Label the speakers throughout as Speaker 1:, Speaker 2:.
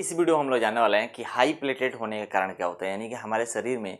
Speaker 1: इस वीडियो में हम लोग जानने वाले हैं कि हाई प्लेटलेट होने के कारण क्या होता है, यानी कि हमारे शरीर में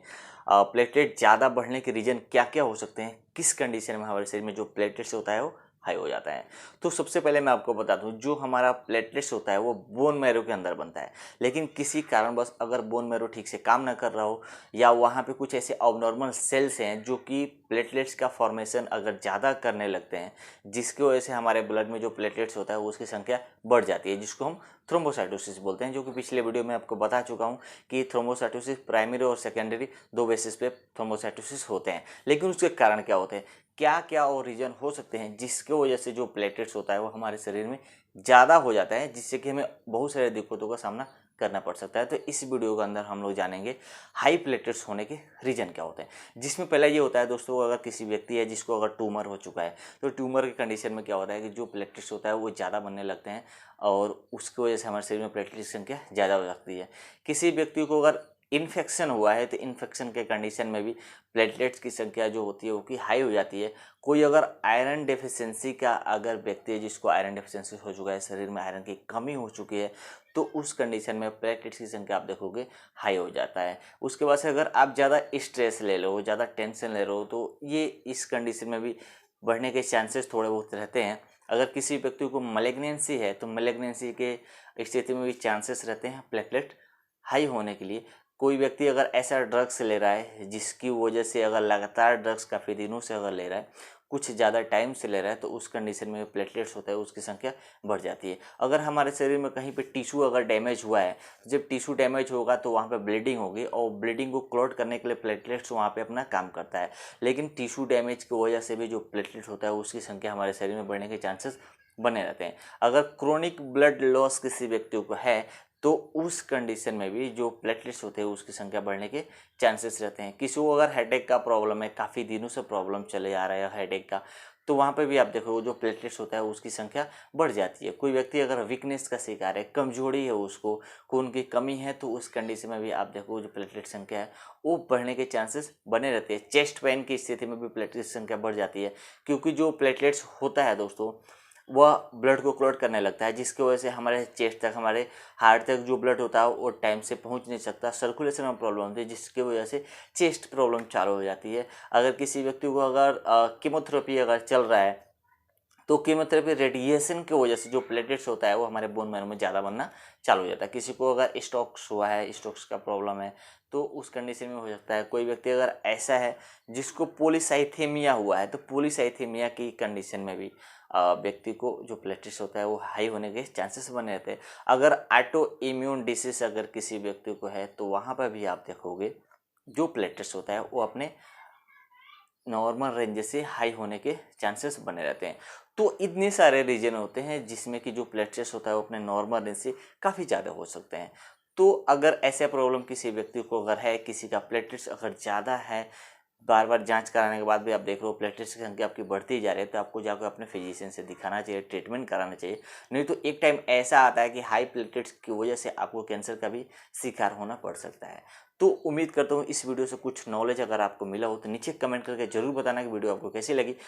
Speaker 1: प्लेटलेट ज़्यादा बढ़ने के रीजन क्या क्या हो सकते हैं, किस कंडीशन में हमारे शरीर में जो प्लेटलेट्स होता है वो हाई हो जाता है। तो सबसे पहले मैं आपको बता दूं, जो हमारा प्लेटलेट्स होता है वो बोन मैरो के अंदर बनता है, लेकिन किसी कारणवश अगर बोन मैरो ठीक से काम ना कर रहा हो या वहाँ पे कुछ ऐसे अबनॉर्मल सेल्स हैं जो कि प्लेटलेट्स का फॉर्मेशन अगर ज़्यादा करने लगते हैं, जिसकी वजह से हमारे ब्लड में जो प्लेटलेट्स होता है वो उसकी संख्या बढ़ जाती है, जिसको हम थ्रोम्बोसाइटोसिस बोलते हैं, जो कि पिछले वीडियो में आपको बता चुका हूं कि थ्रोम्बोसाइटोसिस प्राइमरी और सेकेंडरी दो बेसिस पे थ्रोम्बोसाइटोसिस होते हैं। लेकिन उसके कारण क्या होते हैं, क्या क्या और रीजन हो सकते हैं जिसकी वजह से जो प्लेटलेट्स होता है वो हमारे शरीर में ज़्यादा हो जाता है, जिससे कि हमें बहुत सारे दिक्कतों का सामना करना पड़ सकता है। तो इस वीडियो के अंदर हम लोग जानेंगे हाई प्लेटलेट्स होने के रीजन क्या होते हैं। जिसमें पहला ये होता है दोस्तों, अगर किसी व्यक्ति है जिसको अगर ट्यूमर हो चुका है, तो ट्यूमर की कंडीशन में क्या होता है कि जो प्लेटलेट्स होता है वो ज़्यादा बनने लगते हैं और उसकी वजह से हमारे शरीर में प्लेटलेट्स की संख्या ज़्यादा हो जाती है। किसी व्यक्ति को अगर इन्फेक्शन हुआ है तो इन्फेक्शन के कंडीशन में भी प्लेटलेट्स की संख्या जो होती है वो की हाई हो जाती है। कोई अगर आयरन डेफिशिएंसी का अगर व्यक्ति है जिसको आयरन डेफिशिएंसी हो चुका है, शरीर में आयरन की कमी हो चुकी है, तो उस कंडीशन में प्लेटलेट्स की संख्या आप देखोगे हाई हो जाता है। उसके बाद से अगर आप ज़्यादा स्ट्रेस ले लो, ज़्यादा टेंशन ले रहे हो, तो ये इस कंडीशन में भी बढ़ने के चांसेस थोड़े बहुत रहते हैं। अगर किसी व्यक्ति को मैलिग्नेंसी है तो मैलिग्नेंसी के स्थिति में भी चांसेस रहते हैं प्लेटलेट हाई होने के लिए। कोई व्यक्ति अगर ऐसा ड्रग्स ले रहा है जिसकी वजह से अगर लगातार ड्रग्स काफ़ी दिनों से अगर ले रहा है, कुछ ज़्यादा टाइम से ले रहा है, तो उस कंडीशन में प्लेटलेट्स होता है उसकी संख्या बढ़ जाती है। अगर हमारे शरीर में कहीं पे टिश्यू अगर डैमेज हुआ है, जब टिश्यू डैमेज होगा तो वहाँ पे ब्लीडिंग होगी और ब्लीडिंग को क्लॉट करने के लिए प्लेटलेट्स वहाँ पे अपना काम करता है। लेकिन टिश्यू डैमेज की वजह से भी जो प्लेटलेट्स होता है उसकी संख्या हमारे शरीर में बढ़ने के चांसेस बने रहते हैं। अगर क्रोनिक ब्लड लॉस किसी व्यक्ति को है तो उस कंडीशन में भी जो प्लेटलेट्स होते हैं उसकी संख्या बढ़ने के चांसेस रहते हैं। किसी को अगर हेडेक का प्रॉब्लम है, काफ़ी दिनों से प्रॉब्लम चले आ रहा है हेडेक का, तो वहाँ पे भी आप देखो जो प्लेटलेट्स होता है उसकी संख्या बढ़ जाती है। कोई व्यक्ति अगर वीकनेस का शिकार है, कमजोरी है, उसको खून की कमी है, तो उस कंडीशन में भी आप देखो जो प्लेटलेट संख्या है वो बढ़ने के चांसेस बने रहते हैं। चेस्ट पेन की स्थिति में भी प्लेटलेट संख्या बढ़ जाती है, क्योंकि जो प्लेटलेट्स होता है दोस्तों वह ब्लड को क्लॉट करने लगता है, जिसकी वजह से हमारे चेस्ट तक, हमारे हार्ट तक जो ब्लड होता है वो टाइम से पहुंच नहीं सकता, सर्कुलेशन में प्रॉब्लम होती है, जिसकी वजह से चेस्ट प्रॉब्लम चालू हो जाती है। अगर किसी व्यक्ति को अगर कीमोथेरेपी अगर चल रहा है, तो कीमोथेरेपी रेडिएशन की वजह से जो प्लेटलेट्स होता है वो हमारे बोन मैरो में ज़्यादा बनना चालू हो जाता है। किसी को अगर स्ट्रोक्स हुआ है, स्ट्रोक्स का प्रॉब्लम है, तो उस कंडीशन में हो सकता है। कोई व्यक्ति अगर ऐसा है जिसको पॉलीसाइथेमिया हुआ है, तो पॉलीसाइथेमिया की कंडीशन में भी व्यक्ति को जो प्लेटलेट्स होता है वो हाई होने के चांसेस बने रहते हैं। अगर ऑटो इम्यून डिसीज अगर किसी व्यक्ति को है, तो वहाँ पर भी आप देखोगे जो प्लेटलेट्स होता है वो अपने नॉर्मल रेंज से हाई होने के चांसेस बने रहते हैं। तो इतने सारे रीजन होते हैं जिसमें कि जो प्लेटलेट्स होता है वो अपने नॉर्मल रेंज से काफ़ी ज़्यादा हो सकते हैं। तो अगर ऐसा प्रॉब्लम किसी व्यक्ति को अगर है, किसी का प्लेटलेट्स अगर ज़्यादा है, बार बार जांच कराने के बाद भी आप देख रहे हो प्लेटलेट्स की संख्या आपकी बढ़ती जा रही है, तो आपको जाकर अपने फिजिशियन से दिखाना चाहिए, ट्रीटमेंट कराना चाहिए। नहीं तो एक टाइम ऐसा आता है कि हाई प्लेटलेट्स की वजह से आपको कैंसर का भी शिकार होना पड़ सकता है। तो उम्मीद करता हूँ इस वीडियो से कुछ नॉलेज अगर आपको मिला हो तो नीचे कमेंट करके जरूर बताना कि वीडियो आपको कैसी लगी।